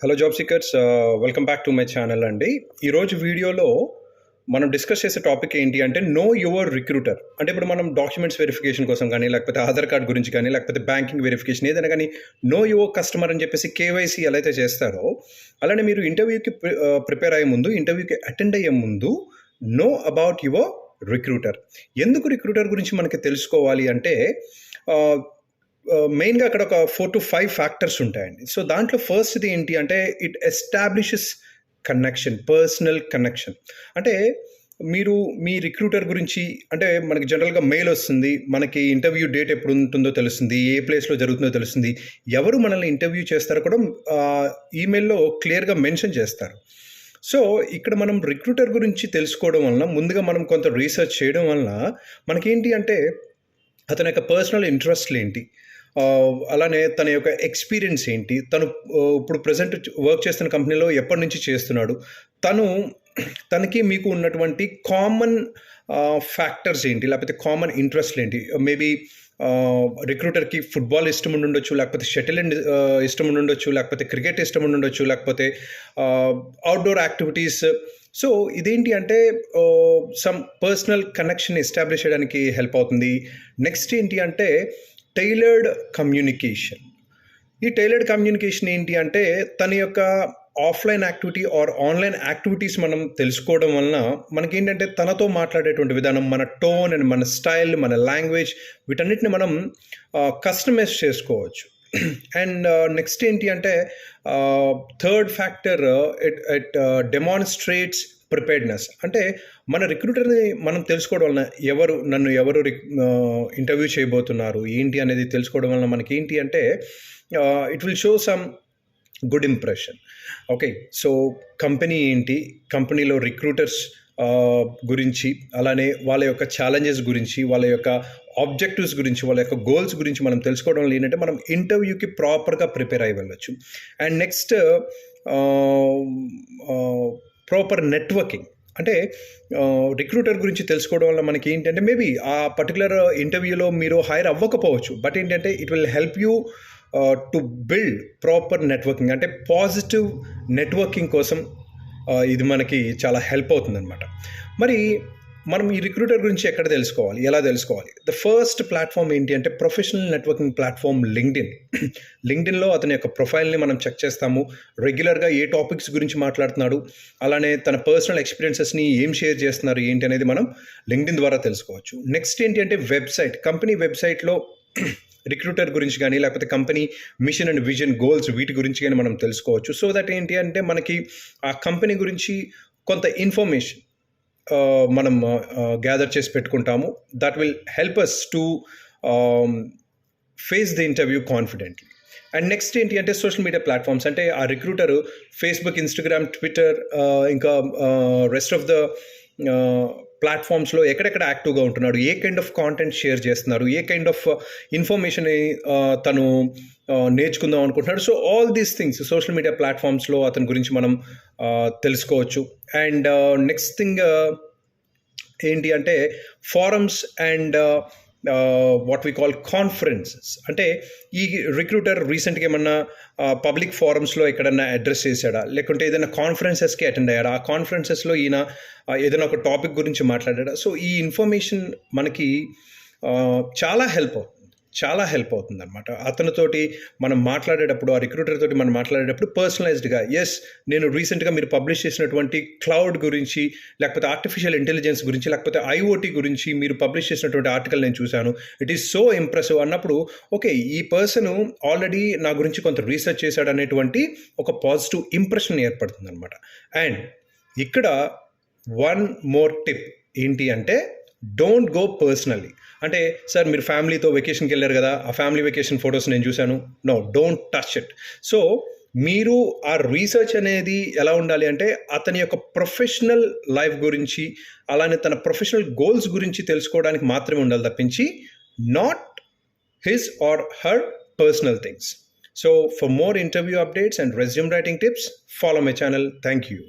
Hello job seekers, welcome back to my channel అండి. ఈరోజు వీడియోలో మనం డిస్కస్ చేసే టాపిక్ ఏంటి అంటే నో యువర్ రిక్రూటర్. అంటే ఇప్పుడు మనం డాక్యుమెంట్స్ వెరిఫికేషన్ కోసం కానీ, లేకపోతే ఆధార్ కార్డ్ గురించి కానీ, లేకపోతే బ్యాంకింగ్ వెరిఫికేషన్ ఏదైనా కానీ నో యువర్ కస్టమర్ అని చెప్పేసి కేవైసీ ఎలా అయితే చేస్తారో, అలానే మీరు ఇంటర్వ్యూకి ప్రిపేర్ అయ్యే ముందు, ఇంటర్వ్యూకి అటెండ్ అయ్యే ముందు నో అబౌట్ యువర్ రిక్రూటర్. ఎందుకు రిక్రూటర్ గురించి మనకి తెలుసుకోవాలి అంటే మెయిన్గా అక్కడ ఒక 4 to 5 ఫ్యాక్టర్స్ ఉంటాయండి. సో దాంట్లో ఫస్ట్ది ఏంటి అంటే it establishes connection, personal connection. అంటే మీరు మీ రిక్రూటర్ గురించి, అంటే మనకి జనరల్గా మెయిల్ వస్తుంది, మనకి ఇంటర్వ్యూ డేట్ ఎప్పుడు ఉంటుందో తెలుస్తుంది, ఏ ప్లేస్లో జరుగుతుందో తెలుస్తుంది, ఎవరు మనల్ని ఇంటర్వ్యూ చేస్తారో కూడా ఈమెయిల్లో క్లియర్గా మెన్షన్ చేస్తారు. సో ఇక్కడ మనం రిక్రూటర్ గురించి తెలుసుకోవడం వలన, ముందుగా మనం కొంత రీసెర్చ్ చేయడం వలన మనకేంటి అంటే అతని యొక్క పర్సనల్ ఇంట్రెస్ట్లు ఏంటి, అలానే తన యొక్క ఎక్స్పీరియన్స్ ఏంటి, తను ఇప్పుడు ప్రజెంట్ వర్క్ చేస్తున్న కంపెనీలో ఎప్పటి నుంచి చేస్తున్నాడు, తనకి మీకు ఉన్నటువంటి కామన్ ఫ్యాక్టర్స్ ఏంటి, లేకపోతే కామన్ ఇంట్రెస్ట్లు ఏంటి. మేబీ రిక్రూటర్కి ఫుట్బాల్ ఇష్టం ఉండొచ్చు, లేకపోతే షటిల్ ఇష్టం ఉండొచ్చు, లేకపోతే క్రికెట్ ఇష్టం ఉండొచ్చు, లేకపోతే అవుట్డోర్ యాక్టివిటీస్. సో ఇదేంటి అంటే సమ్ పర్సనల్ కనెక్షన్ ఎస్టాబ్లిష్ చేయడానికి హెల్ప్ అవుతుంది. నెక్స్ట్ ఏంటి అంటే టైలర్డ్ కమ్యూనికేషన్. ఈ టైలర్డ్ కమ్యూనికేషన్ ఏంటి అంటే తన యొక్క offline activity or online activities మనం తెలుసుకోవడం వలన మనకేంటంటే తనతో మాట్లాడేటువంటి విధానం, మన టోన్ అండ్ మన స్టైల్, మన లాంగ్వేజ్, వీటన్నిటిని మనం కస్టమైజ్ చేసుకోవచ్చు. అండ్ నెక్స్ట్ ఏంటి అంటే third factor, it demonstrates preparedness. అంటే మన రిక్రూటర్ని మనం తెలుసుకోవడం వలన నన్ను ఎవరు ఇంటర్వ్యూ చేయబోతున్నారు ఏంటి అనేది తెలుసుకోవడం వలన మనకి ఏంటి అంటే it will show some good impression. Okay, so company ఏంటి, కంపెనీలో రిక్రూటర్స్ గురించి, అలానే వాళ్ళ యొక్క ఛాలెంజెస్ గురించి, వాళ్ళ యొక్క ఆబ్జెక్టివ్స్ గురించి, వాళ్ళ యొక్క గోల్స్ గురించి మనం తెలుసుకోవడం వల్ల ఏంటంటే మనం ఇంటర్వ్యూకి ప్రాపర్గా ప్రిపేర్ అయ్యి వెళ్ళొచ్చు. And next proper networking. అంటే రిక్రూటర్ గురించి తెలుసుకోవడం వల్ల మనకి ఏంటంటే మేబీ ఆ పర్టికులర్ ఇంటర్వ్యూలో మీరు హైర్ అవ్వకపోవచ్చు, బట్ ఏంటంటే it will help you to build proper networking. అంటే పాజిటివ్ నెట్వర్కింగ్ కోసం ఇది మనకి చాలా హెల్ప్ అవుతుందన్నమాట. మరి మనం ఈ రిక్రూటర్ గురించి ఎక్కడ తెలుసుకోవాలి, ఎలా తెలుసుకోవాలి? ద ఫస్ట్ ప్లాట్ఫామ్ ఏంటి అంటే ప్రొఫెషనల్ నెట్వర్కింగ్ ప్లాట్ఫామ్ లింక్డ్ఇన్లో అతని యొక్క ప్రొఫైల్ని మనం చెక్ చేస్తాము. రెగ్యులర్గా ఏ టాపిక్స్ గురించి మాట్లాడుతున్నాడు, అలానే తన పర్సనల్ ఎక్స్పీరియన్సెస్ని ఏం షేర్ చేస్తున్నారు ఏంటి అనేది మనం లింక్డ్ఇన్ ద్వారా తెలుసుకోవచ్చు. నెక్స్ట్ ఏంటి అంటే వెబ్సైట్, కంపెనీ వెబ్సైట్లో రిక్రూటర్ గురించి కానీ, లేకపోతే company mission and vision, goals, వీటి గురించి కానీ మనం తెలుసుకోవచ్చు. సో దట్ ఏంటి అంటే మనకి ఆ కంపెనీ గురించి కొంత ఇన్ఫర్మేషన్ మనం గ్యాదర్ చేసి పెట్టుకుంటాము. That will help us to face the interview confidently. And next ఏంటి అంటే సోషల్ మీడియా ప్లాట్ఫామ్స్. అంటే ఆ రిక్రూటర్ ఫేస్బుక్, ఇన్స్టాగ్రామ్, ట్విట్టర్, ఇంకా రెస్ట్ ఆఫ్ ద ప్లాట్ఫామ్స్లో ఎక్కడెక్కడ యాక్టివ్గా ఉంటున్నాడు, ఏ కైండ్ ఆఫ్ కాంటెంట్ షేర్ చేస్తున్నారు, ఏ కైండ్ ఆఫ్ ఇన్ఫర్మేషన్ తను నేర్చుకుందాం అనుకుంటున్నాడు. So all these things social media ప్లాట్ఫామ్స్లో అతని గురించి మనం తెలుసుకోవచ్చు. అండ్ నెక్స్ట్ థింగ్ ఏంటి అంటే forums and what we call conferences. అంటే ఈ రిక్రూటర్ రీసెంట్గా ఏమన్నా పబ్లిక్ ఫారమ్స్లో ఎక్కడన్నా అడ్రస్ చేశాడా, లేకుంటే ఏదైనా కాన్ఫరెన్సెస్కి అటెండ్ అయ్యాడా, ఆ కాన్ఫరెన్సెస్లో ఈయన ఏదైనా ఒక టాపిక్ గురించి మాట్లాడాడా. సో ఈ ఇన్ఫర్మేషన్ మనకి చాలా హెల్ప్ అవుతుంది అనమాట. అతనితోటి మనం మాట్లాడేటప్పుడు, ఆ రిక్రూటర్ తోటి మనం మాట్లాడేటప్పుడు పర్సనలైజ్డ్గా, ఎస్ నేను రీసెంట్గా మీరు పబ్లిష్ చేసినటువంటి క్లౌడ్ గురించి, లేకపోతే ఆర్టిఫిషియల్ ఇంటెలిజెన్స్ గురించి, లేకపోతే ఐఓటీ గురించి మీరు పబ్లిష్ చేసినటువంటి ఆర్టికల్ నేను చూశాను, ఇట్ ఈస్ సో ఇంప్రెసివ్ అన్నప్పుడు ఓకే, ఈ పర్సన్ ఆల్రెడీ నా గురించి కొంత రీసెర్చ్ చేశాడు అనేటువంటి ఒక పాజిటివ్ ఇంప్రెషన్ ఏర్పడుతుంది అనమాట. అండ్ ఇక్కడ వన్ మోర్ టిప్ ఏంటి అంటే డోంట్ గో పర్సనల్లీ. అంటే సార్ మీరు ఫ్యామిలీతో వెకేషన్కి వెళ్ళారు కదా, ఆ ఫ్యామిలీ వెకేషన్ ఫొటోస్ నేను చూశాను, no, don't touch it. So మీరు ఆ రీసెర్చ్ అనేది ఎలా ఉండాలి అంటే అతని యొక్క ప్రొఫెషనల్ లైఫ్ గురించి, అలానే తన ప్రొఫెషనల్ గోల్స్ గురించి తెలుసుకోవడానికి మాత్రమే ఉండాలి తప్పించి not his or her personal things. So for more interview updates and resume writing tips, follow my channel. Thank you.